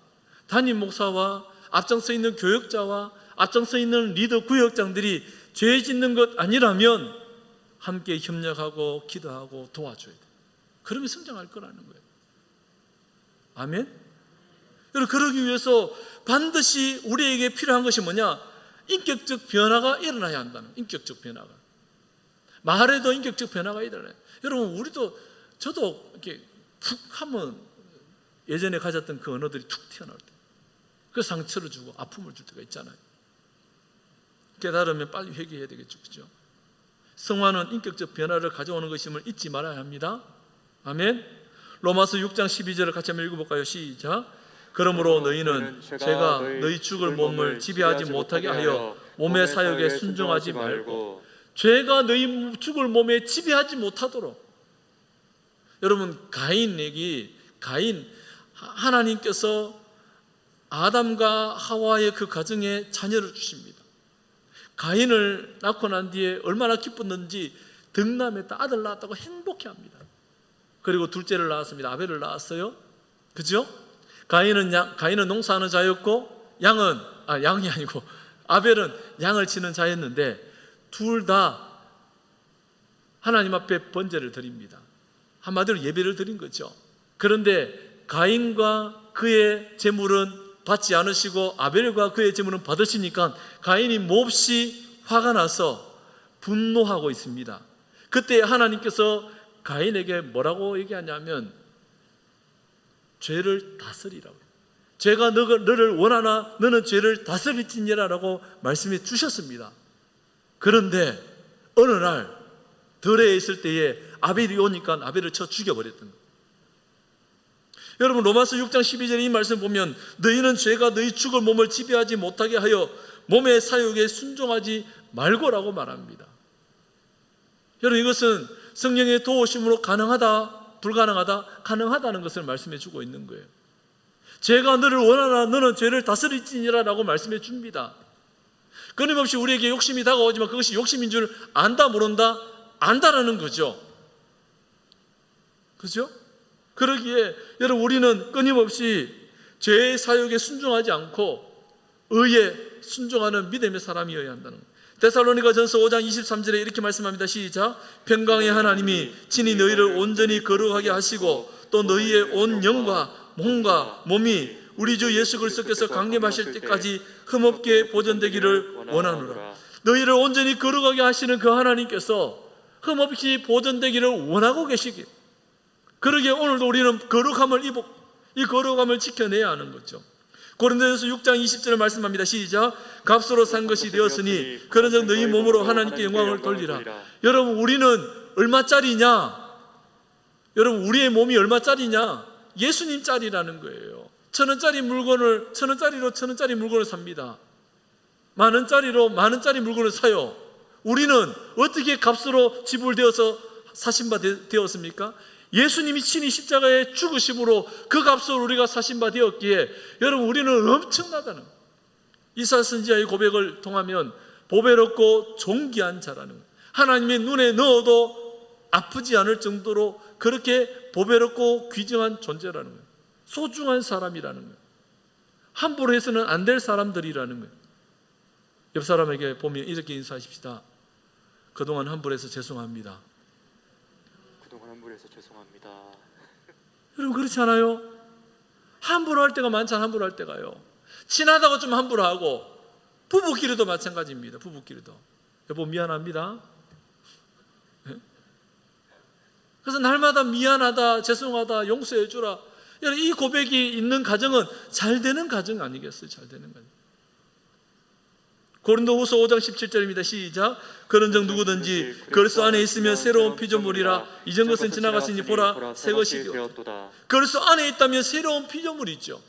담임 목사와 앞장서 있는 교역자와 앞장서 있는 리더 구역장들이 죄 짓는 것 아니라면 함께 협력하고 기도하고 도와줘야 돼요. 그러면 성장할 거라는 거예요. 아멘? 여러분 그러기 위해서 반드시 우리에게 필요한 것이 뭐냐? 인격적 변화가 일어나야 한다는 거예요. 인격적 변화가. 말에도 인격적 변화가 일어나요. 여러분 저도 이렇게 푹 하면 예전에 가졌던 그 언어들이 툭 튀어나올 때 그 상처를 주고 아픔을 줄 때가 있잖아요. 깨달으면 빨리 회개해야 되겠죠. 그죠? 성화는 인격적 변화를 가져오는 것임을 잊지 말아야 합니다. 아멘. 로마서 6장 12절을 같이 한번 읽어볼까요? 시작. 그러므로 너희는 제가 너희 죽을 몸을 지배하지 못하게 하여 몸의 사욕에 순종하지 말고, 죄가 너희 죽을 몸에 지배하지 못하도록. 여러분, 가인 하나님께서 아담과 하와의 그 가정에 자녀를 주십니다. 가인을 낳고 난 뒤에 얼마나 기뻤는지 득남했다, 아들 낳았다고 행복해합니다. 그리고 둘째를 낳았습니다. 아벨을 낳았어요. 그죠? 가인은 농사하는 자였고 양이 아니고 아벨은 양을 치는 자였는데, 둘 다 하나님 앞에 번제를 드립니다. 한마디로 예배를 드린 거죠. 그런데 가인과 그의 제물은 받지 않으시고 아벨과 그의 제물은 받으시니까 가인이 몹시 화가 나서 분노하고 있습니다. 그때 하나님께서 가인에게 뭐라고 얘기하냐면 죄를 다스리라고. 죄가 너를 원하나 너는 죄를 다스릴지니라라고 말씀해 주셨습니다. 그런데 어느 날 들에 있을 때에 아벨이 오니까 아벨을 쳐 죽여버렸던 거예요. 여러분, 로마서 6장 12절에 이 말씀 보면 너희는 죄가 너희 죽을 몸을 지배하지 못하게 하여 몸의 사욕에 순종하지 말고라고 말합니다. 여러분, 이것은 성령의 도우심으로 가능하다, 불가능하다, 가능하다는 것을 말씀해 주고 있는 거예요. 죄가 너를 원하나 너는 죄를 다스릴지니라 라고 말씀해 줍니다. 끊임없이 우리에게 욕심이 다가오지만 그것이 욕심인 줄 안다 모른다? 안다라는 거죠. 그죠? 그러기에 여러분, 우리는 끊임없이 죄의 사욕에 순종하지 않고 의에 순종하는 믿음의 사람이어야 한다는 거예요. 데살로니가전서 5장 23절에 이렇게 말씀합니다. 시작. 평강의 하나님이 친히 너희를 온전히 거룩하게 하시고 또 너희의 온 영과 몸과 몸이 우리 주 예수 그리스도께서 강림하실 때까지 흠없게 보존되기를 원하노라. 너희를 온전히 거룩하게 하시는 그 하나님께서 흠없이 보존되기를 원하고 계시기, 그러기에 오늘도 우리는 거룩함을 이 거룩함을 지켜내야 하는 거죠. 고린도전서 6장 20절을 말씀합니다. 시작. 값으로 산 것이 되었으니 그런즉 너희 몸으로 하나님께 영광을 돌리라. 여러분, 우리는 얼마짜리냐? 여러분, 우리의 몸이 얼마짜리냐? 예수님짜리라는 거예요. 1,000원짜리 물건을 1,000원짜리로 1,000원짜리 물건을 삽니다. 10,000원짜리로 10,000원짜리 물건을 사요. 우리는 어떻게 값으로 지불되어서 사신 바 되었습니까? 예수님이 친히 십자가에 죽으심으로 그 값으로 우리가 사신 바 되었기에 여러분, 우리는 엄청나다는 거예요. 이사야 선지자의 고백을 통하면 보배롭고 존귀한 자라는 거예요. 하나님의 눈에 넣어도 아프지 않을 정도로 그렇게 보배롭고 귀중한 존재라는 거예요. 소중한 사람이라는 거예요. 함부로 해서는 안 될 사람들이라는 거예요. 옆 사람에게 보면 이렇게 인사하십시다. 그동안 함부로 해서 죄송합니다. 그동안 함부로 해서 죄송합니다. 여러분, 그렇지 않아요? 함부로 할 때가 많잖아요. 함부로 할 때가요. 친하다고 좀 함부로 하고, 부부끼리도 마찬가지입니다. 부부끼리도. 여보, 미안합니다. 그래서 날마다 미안하다, 죄송하다, 용서해 주라. 여러분, 이 고백이 있는 가정은 잘 되는 가정 아니겠어요? 잘 되는 가정. 고린도후서 5장 17절입니다. 시작. 그런즉 누구든지 그리스도 안에 있으면 새로운 피조물이라. 이전 것은 지나갔으니 보라 새 것이 되었도다. 그리스도 안에 있다면 새로운 피조물이죠.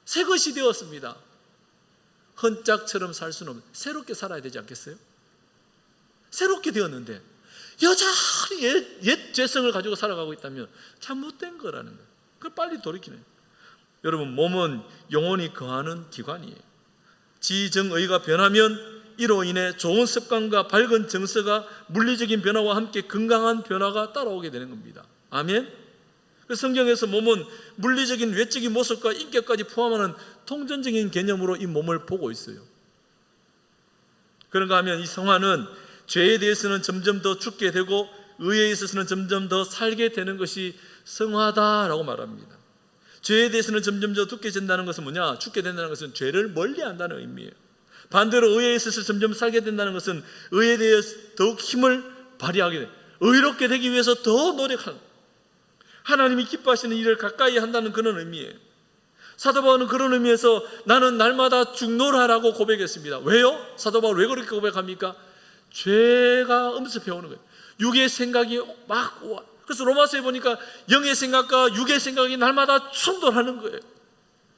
새 것이 되었습니다. 헌짝처럼 살 수는 없는, 새롭게 살아야 되지 않겠어요? 새롭게 되었는데 여전히 옛 죄성을 가지고 살아가고 있다면 잘못된 거라는 거예요. 그걸 빨리 돌이키는 거예요. 여러분, 몸은 영혼이 거하는 기관이에요. 지정의가 변하면 이로 인해 좋은 습관과 밝은 정서가 물리적인 변화와 함께 건강한 변화가 따라오게 되는 겁니다. 아멘. 성경에서 몸은 물리적인 외적인 모습과 인격까지 포함하는 통전적인 개념으로 이 몸을 보고 있어요. 그런가 하면 이 성화는 죄에 대해서는 점점 더 죽게 되고 의에 있어서는 점점 더 살게 되는 것이 성화다라고 말합니다. 죄에 대해서는 점점 더 죽게 된다는 것은 뭐냐? 죽게 된다는 것은 죄를 멀리한다는 의미예요. 반대로 의에 있어서 점점 살게 된다는 것은 의에 대해서 더욱 힘을 발휘하게 돼요. 의롭게 되기 위해서 더 노력하는, 하나님이 기뻐하시는 일을 가까이 한다는 그런 의미예요. 사도 바울은 그런 의미에서 나는 날마다 죽노라라고 고백했습니다. 왜요? 사도 바울 왜 그렇게 고백합니까? 죄가 엄습해오는 거예요. 육의 생각이 막 와. 그래서 로마서에 보니까 영의 생각과 육의 생각이 날마다 충돌하는 거예요.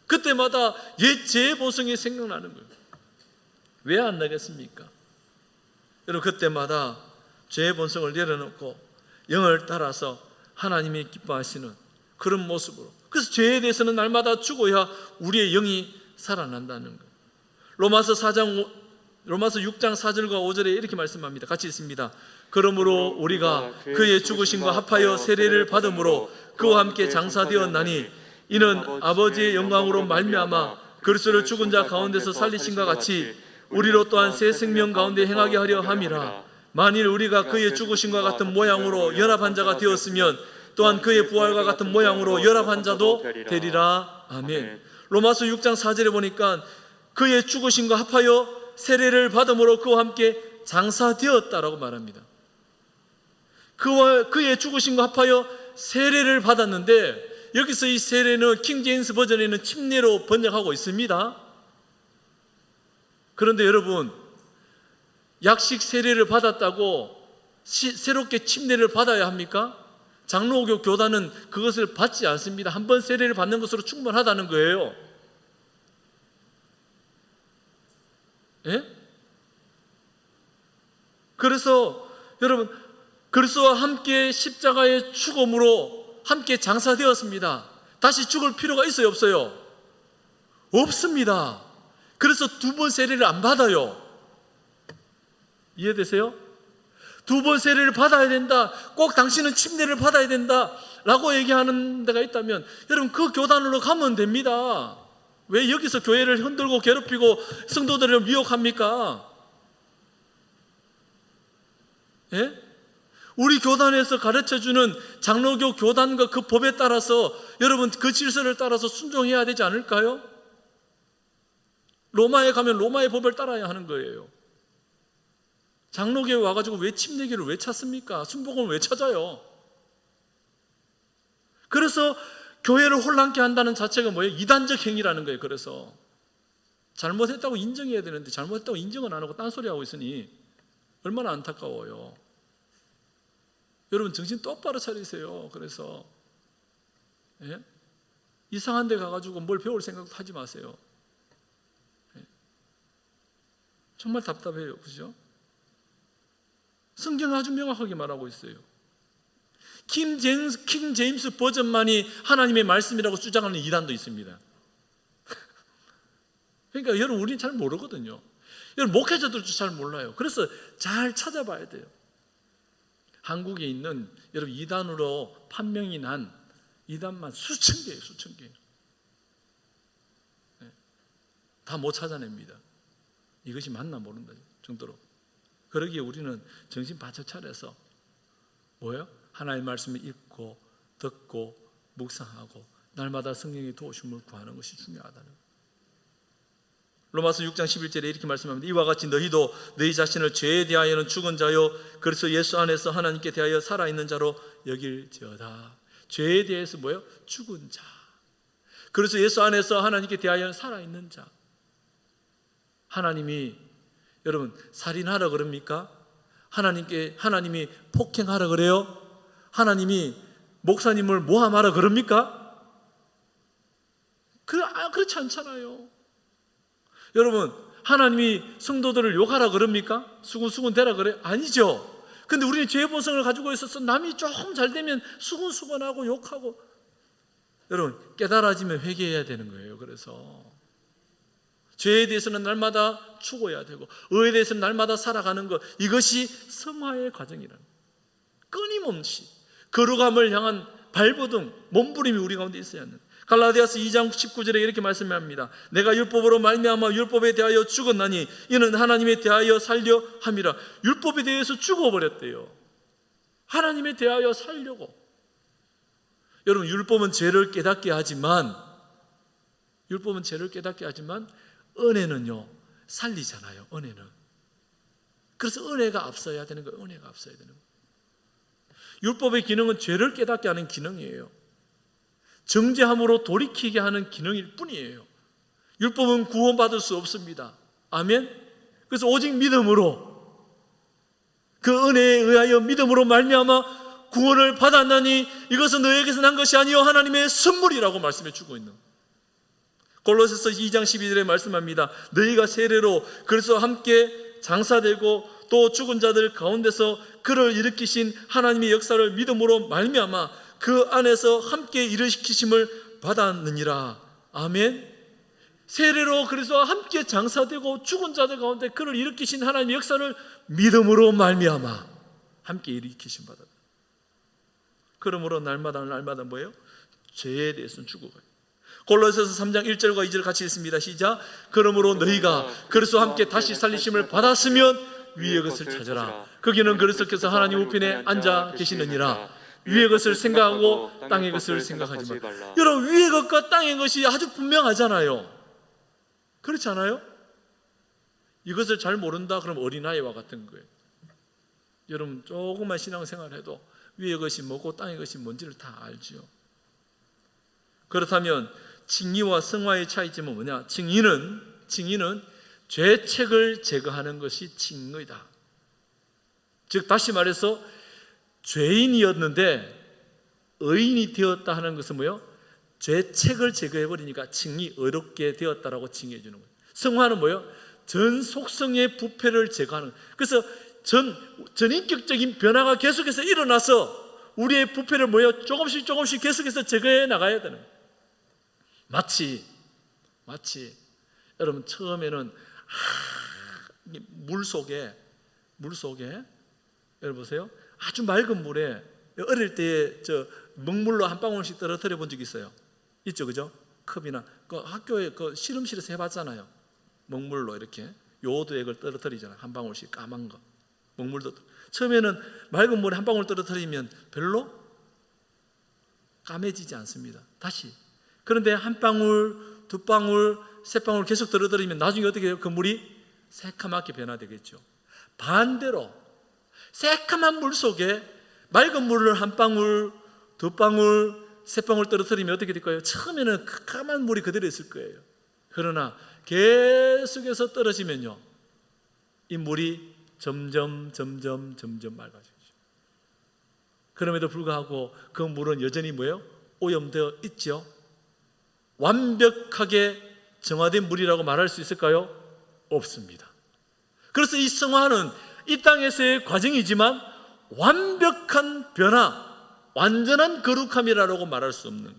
그때마다 옛 죄의 본성이 생각나는 거예요. 왜 안 나겠습니까? 여러분, 그때마다 죄의 본성을 내려놓고 영을 따라서 하나님이 기뻐하시는 그런 모습으로, 그래서 죄에 대해서는 날마다 죽어야 우리의 영이 살아난다는 거예요. 로마서 6장 4절과 5절에 이렇게 말씀합니다. 같이 읽습니다. 그러므로 우리가 그의 죽으심과 합하여 세례를 받음으로 그와 함께 장사되었나니 이는 아버지의 영광으로 말미암아 그리스도를 죽은 자 가운데서 살리신과 같이 우리로 또한 새 생명 가운데 행하게 하려 함이라. 만일 우리가 그의 죽으심과 같은 모양으로 연합한 자가 되었으면 또한 그의 부활과 같은 모양으로 연합한 자도 되리라. 아멘. 로마서 6장 4절에 보니까 그의 죽으심과 합하여 세례를 받음으로 그와 함께 장사되었다라고 말합니다. 그의 죽으심과 합하여 세례를 받았는데, 여기서 이 세례는 킹 제임스 버전에는 침례로 번역하고 있습니다. 그런데 여러분, 약식 세례를 받았다고 새롭게 침례를 받아야 합니까? 장로교 교단은 그것을 받지 않습니다. 한 번 세례를 받는 것으로 충분하다는 거예요. 예? 그래서 여러분, 그리스도와 함께 십자가의 죽음으로 함께 장사되었습니다. 다시 죽을 필요가 있어요, 없어요? 없습니다. 그래서 두 번 세례를 안 받아요. 이해되세요? 두 번 세례를 받아야 된다, 꼭 당신은 침례를 받아야 된다 라고 얘기하는 데가 있다면 여러분, 그 교단으로 가면 됩니다. 왜 여기서 교회를 흔들고 괴롭히고 성도들을 미혹합니까? 예? 우리 교단에서 가르쳐주는 장로교 교단과 그 법에 따라서 여러분, 그 질서를 따라서 순종해야 되지 않을까요? 로마에 가면 로마의 법을 따라야 하는 거예요. 장로교에 와가지고 왜 침례교를 왜 찾습니까? 순복음을 왜 찾아요? 그래서 교회를 혼란케 한다는 자체가 뭐예요? 이단적 행위라는 거예요. 그래서 잘못했다고 인정해야 되는데 잘못했다고 인정은 안 하고 딴소리 하고 있으니 얼마나 안타까워요. 여러분, 정신 똑바로 차리세요. 그래서 예? 이상한 데 가가지고 뭘 배울 생각도 하지 마세요. 예? 정말 답답해요. 그죠? 성경은 아주 명확하게 말하고 있어요. 킹 제임스 버전만이 하나님의 말씀이라고 주장하는 이단도 있습니다. 그러니까 여러분, 우리는 잘 모르거든요. 여러분, 목회자들도 잘 몰라요. 그래서 잘 찾아봐야 돼요. 한국에 있는 여러분, 이단으로 판명이 난 이단만 수천 개예요. 수천 개. 다 못 찾아냅니다. 이것이 맞나 모른다 정도로. 그러기에 우리는 정신 바짝 차려서 뭐예요? 하나님의 말씀을 읽고 듣고 묵상하고 날마다 성령의 도우심을 구하는 것이 중요하다는 거예요. 로마서 6장 11절에 이렇게 말씀합니다. 이와 같이 너희도 너희 자신을 죄에 대하여는 죽은 자요 그래서 예수 안에서 하나님께 대하여 살아있는 자로 여길지어다. 죄에 대해서 뭐예요? 죽은 자. 그래서 예수 안에서 하나님께 대하여 살아있는 자. 하나님이 여러분 살인하라 그럽니까? 하나님이 폭행하라 그래요? 하나님이 목사님을 모함하라 그럽니까? 그렇지 않잖아요. 여러분, 하나님이 성도들을 욕하라 그럽니까? 수군수군 대라 그래? 아니죠. 근데 우리는 죄의 본성을 가지고 있어서 남이 조금 잘 되면 수군수군하고 욕하고. 여러분, 깨달아지면 회개해야 되는 거예요. 그래서 죄에 대해서는 날마다 죽어야 되고 의에 대해서는 날마다 살아가는 것, 이것이 성화의 과정이라는 거예요. 끊임없이 거룩함을 향한 발버둥, 몸부림이 우리 가운데 있어야 하는. 갈라디아서 2장 19절에 이렇게 말씀합니다. 내가 율법으로 말미암아 율법에 대하여 죽었나니 이는 하나님에 대하여 살려 함이라. 율법에 대해서 죽어버렸대요. 하나님에 대하여 살려고. 여러분, 율법은 죄를 깨닫게 하지만 은혜는요 살리잖아요. 은혜는. 그래서 은혜가 앞서야 되는 거예요. 은혜가 앞서야 되는 거예요. 율법의 기능은 죄를 깨닫게 하는 기능이에요. 정죄함으로 돌이키게 하는 기능일 뿐이에요. 율법은 구원받을 수 없습니다. 아멘. 그래서 오직 믿음으로, 그 은혜에 의하여 믿음으로 말미암아 구원을 받았나니 이것은 너에게서 난 것이 아니요 하나님의 선물이라고 말씀해 주고 있는 거예요. 골로새서 2장 12절에 말씀합니다. 너희가 세례로 그리스도와 함께 장사되고 또 죽은 자들 가운데서 그를 일으키신 하나님의 역사를 믿음으로 말미암아 그 안에서 함께 일으키심을 받았느니라. 아멘. 세례로 그리스도와 함께 장사되고 죽은 자들 가운데 그를 일으키신 하나님의 역사를 믿음으로 말미암아 함께 일으키심 받았다. 그러므로 날마다 뭐예요? 죄에 대해서는 죽어가요. 골로새서 3장 1절과 2절 같이 읽습니다. 시작. 그러므로 너희가 그리스도와 함께 다시 살리심을 받았으면 위의 것을 찾으라. 거기는 그리스도께서 하나님 우편에 앉아 계시느니라. 위의 것을 생각하고 땅의 것을 생각하지 말라. 여러분, 위의 것과 땅의 것이 아주 분명하잖아요. 그렇지 않아요? 이것을 잘 모른다 그럼 어린아이와 같은 거예요. 여러분, 조금만 신앙생활해도 위의 것이 뭐고 땅의 것이 뭔지를 다 알죠. 그렇다면 칭의와 성화의 차이점은 뭐냐? 칭의는 죄책을 제거하는 것이 칭의다. 즉 다시 말해서 죄인이었는데 의인이 되었다 하는 것은 뭐예요? 죄책을 제거해버리니까 칭의, 의롭게 되었다라고 칭의해 주는 거예요. 성화는 뭐예요? 전 속성의 부패를 제거하는 거예요. 그래서 전인격적인 변화가 계속해서 일어나서 우리의 부패를 뭐예요? 조금씩 계속해서 제거해 나가야 되는 거예요. 마치 여러분 처음에는 물 속에 여러분 보세요. 아주 맑은 물에 어릴 때 먹물로 한 방울씩 떨어뜨려 본 적 있어요? 있죠, 그죠? 컵이나 그 학교에 그 실험실에서 해봤잖아요. 먹물로 이렇게 요오드액을 떨어뜨리잖아요. 한 방울씩 까만 거 먹물도. 처음에는 맑은 물에 한 방울 떨어뜨리면 별로 까매지지 않습니다. 다시. 그런데 한 방울, 두 방울, 세 방울 계속 떨어뜨리면 나중에 어떻게 해요? 그 물이 새카맣게 변화되겠죠. 반대로 새카만 물 속에 맑은 물을 한 방울, 두 방울, 세 방울 떨어뜨리면 어떻게 될 거예요? 처음에는 까만 물이 그대로 있을 거예요. 그러나 계속해서 떨어지면요, 이 물이 점점 맑아지죠. 그럼에도 불구하고 그 물은 여전히 뭐예요? 오염되어 있죠. 완벽하게 정화된 물이라고 말할 수 있을까요? 없습니다. 그래서 이 성화는 이 땅에서의 과정이지만 완벽한 변화, 완전한 거룩함이라고 말할 수 없는,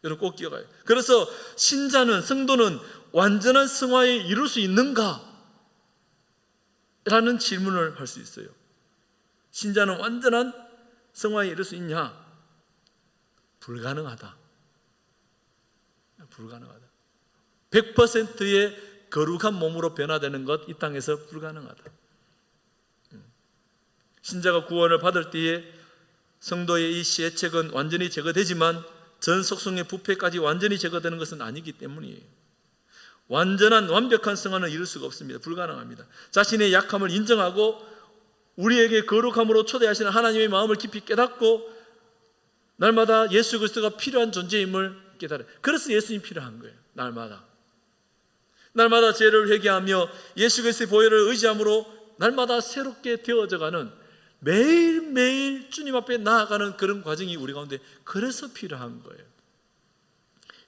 여러분 꼭 기억해요. 그래서 신자는, 성도는 완전한 성화에 이룰 수 있는가? 라는 질문을 할 수 있어요. 신자는 완전한 성화에 이룰 수 있냐? 불가능하다. 100%의 거룩한 몸으로 변화되는 것, 이 땅에서 불가능하다. 신자가 구원을 받을 때에 성도의 이 죄책은 완전히 제거되지만 전 속성의 부패까지 완전히 제거되는 것은 아니기 때문이에요. 완벽한 성화는 이룰 수가 없습니다. 불가능합니다. 자신의 약함을 인정하고 우리에게 거룩함으로 초대하시는 하나님의 마음을 깊이 깨닫고 날마다 예수 그리스도가 필요한 존재임을 깨달아요. 그래서 예수님이 필요한 거예요. 날마다 죄를 회개하며 예수 그리스도의 보혈을 의지함으로 날마다 새롭게 되어져가는, 매일매일 주님 앞에 나아가는 그런 과정이 우리 가운데 그래서 필요한 거예요.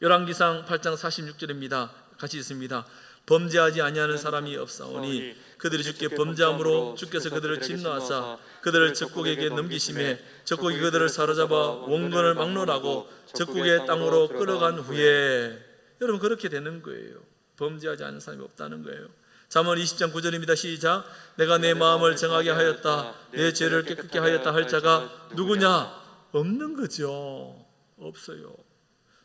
열왕기상 8장 46절입니다. 같이 있습니다. 범죄하지 아니하는 사람이 없사오니 그들이 주께 범죄함으로 주께서 그들을 진노하사 그들을 적국에게 넘기심에 적국이 그들을 사로잡아 원건을 막론하고 적국의 땅으로 끌어간 후에, 여러분 그렇게 되는 거예요. 범죄하지 않는 사람이 없다는 거예요. 잠언 20장 9절입니다. 시작. 내가 내 마음을 정하게 하였다, 내 죄를 깨끗게 하였다 할 자가 누구냐? 없는 거죠. 없어요.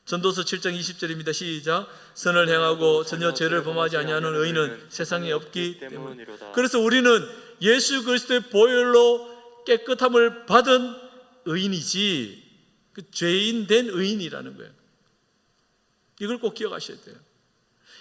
전도서 7장 20절입니다. 시작. 선을 행하고 전혀 죄를 범하지 아니하는 의인은 세상에 없기 때문이로다. 그래서 우리는 예수 그리스도의 보혈로 깨끗함을 받은 의인이지 그 죄인 된 의인이라는 거예요. 이걸 꼭 기억하셔야 돼요.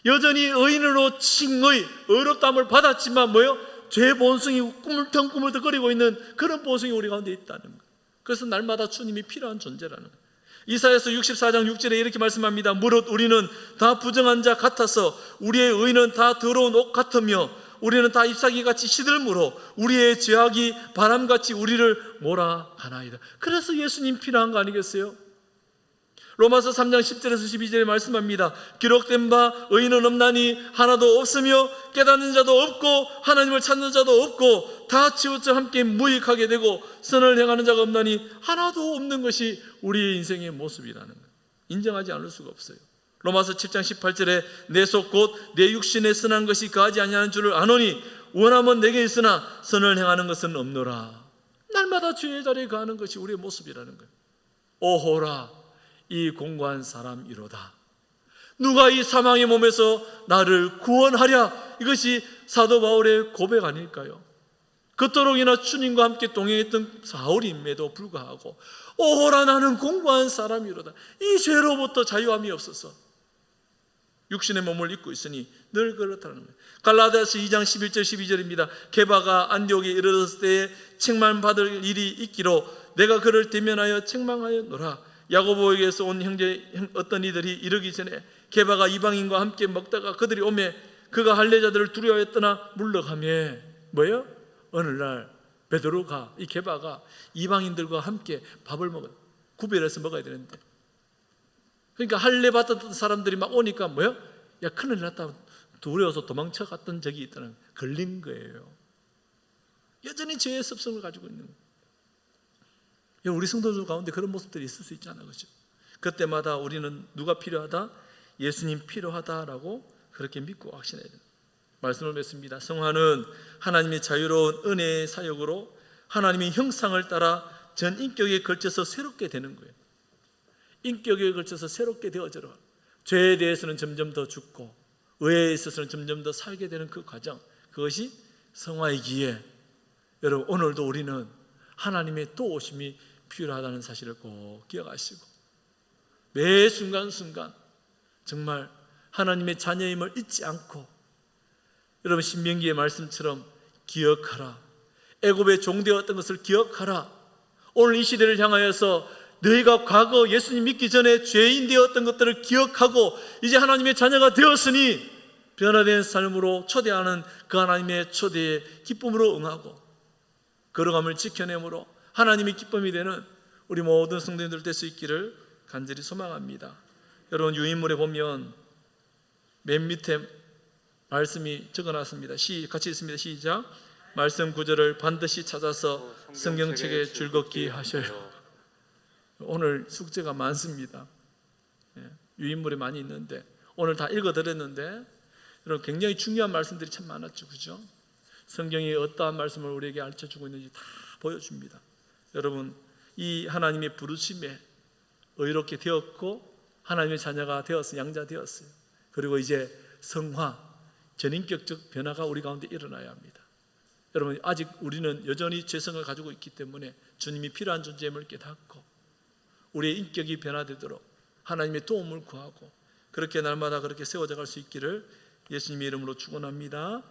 여전히 의인으로 칭의, 의롭다함을 받았지만 뭐예요? 죄 본성이 꾸물텅꾸물텅거리고 있는 그런 본성이 우리 가운데 있다는 거예요. 그래서 날마다 주님이 필요한 존재라는 거예요. 이사야서 64장 6절에 이렇게 말씀합니다. 무릇 우리는 다 부정한 자 같아서 우리의 의는 다 더러운 옷 같으며 우리는 다 잎사귀같이 시들므로 우리의 죄악이 바람같이 우리를 몰아가나이다. 그래서 예수님 필요한 거 아니겠어요? 로마서 3장 10절에서 12절에 말씀합니다. 기록된 바 의인은 없나니 하나도 없으며 깨닫는 자도 없고 하나님을 찾는 자도 없고 다 치우쳐 함께 무익하게 되고 선을 행하는 자가 없나니 하나도 없는 것이 우리의 인생의 모습이라는 거예요. 인정하지 않을 수가 없어요. 로마서 7장 18절에 내 속 곧 내 육신에 선한 것이 거하지 아니하는 줄을 아노니 원함은 내게 있으나 선을 행하는 것은 없노라. 날마다 죄의 자리에 거하는 것이 우리의 모습이라는 거예요. 오호라 이 공고한 사람이로다. 누가 이 사망의 몸에서 나를 구원하랴. 이것이 사도 바울의 고백 아닐까요? 그토록이나 주님과 함께 동행했던 사울임에도 불구하고 오호라 나는 공고한 사람이로다. 이 죄로부터 자유함이 없어서 육신의 몸을 입고 있으니 늘 그렇다는 거예요. 갈라디아서 2장 11절 12절입니다. 게바가 안디옥에 이르렀을 때에 책망받을 일이 있기로 내가 그를 대면하여 책망하였노라. 야고보에게서 온 형제 어떤 이들이 이르기 전에 게바가 이방인과 함께 먹다가 그들이 오매 그가 할례자들을 두려워했더나 물러가며 뭐예요? 어느 날 베드로가 이 게바가 이방인들과 함께 밥을 먹어요. 구별해서 먹어야 되는데 그러니까 할례 받았던 사람들이 막 오니까 뭐예요? 야 큰일 났다 두려워서 도망쳐 갔던 적이 있다는 걸린 거예요. 여전히 죄의 습성을 가지고 있는 거예요. 우리 성도들 가운데 그런 모습들이 있을 수 있잖아요. 그렇죠? 그때마다 우리는 누가 필요하다? 예수님 필요하다라고 그렇게 믿고 확신해야 됩니다. 말씀을 맺습니다. 성화는 하나님의 자유로운 은혜의 사역으로 하나님의 형상을 따라 전 인격에 걸쳐서 새롭게 되는 거예요. 인격에 걸쳐서 새롭게 되어져라. 죄에 대해서는 점점 더 죽고 의에 있어서는 점점 더 살게 되는 그 과정, 그것이 성화이기에 여러분 오늘도 우리는 하나님의 또 오심이 필요하다는 사실을 꼭 기억하시고 매 순간순간 정말 하나님의 자녀임을 잊지 않고 여러분 신명기의 말씀처럼 기억하라. 애굽의 종되었던 것을 기억하라. 오늘 이 시대를 향하여서 너희가 과거 예수님 믿기 전에 죄인 되었던 것들을 기억하고 이제 하나님의 자녀가 되었으니 변화된 삶으로 초대하는 그 하나님의 초대에 기쁨으로 응하고 걸어감을 지켜내므로 하나님의 기쁨이 되는 우리 모든 성도님들 될 수 있기를 간절히 소망합니다. 여러분 유인물에 보면 맨 밑에 말씀이 적어놨습니다. 같이 읽습니다. 시작. 말씀 구절을 반드시 찾아서 성경책에 즐겁게 하셔요. 오늘 숙제가 많습니다. 유인물에 많이 있는데 오늘 다 읽어드렸는데 여러분 굉장히 중요한 말씀들이 참 많았죠. 그죠? 성경이 어떠한 말씀을 우리에게 가르쳐주고 있는지 다 보여줍니다. 여러분 이 하나님의 부르심에 의롭게 되었고 하나님의 자녀가 되었어요. 양자 되었어요. 그리고 이제 성화, 전인격적 변화가 우리 가운데 일어나야 합니다. 여러분 아직 우리는 여전히 죄성을 가지고 있기 때문에 주님이 필요한 존재임을 깨닫고 우리의 인격이 변화되도록 하나님의 도움을 구하고 그렇게 날마다 그렇게 세워져 갈 수 있기를 예수님의 이름으로 축원합니다.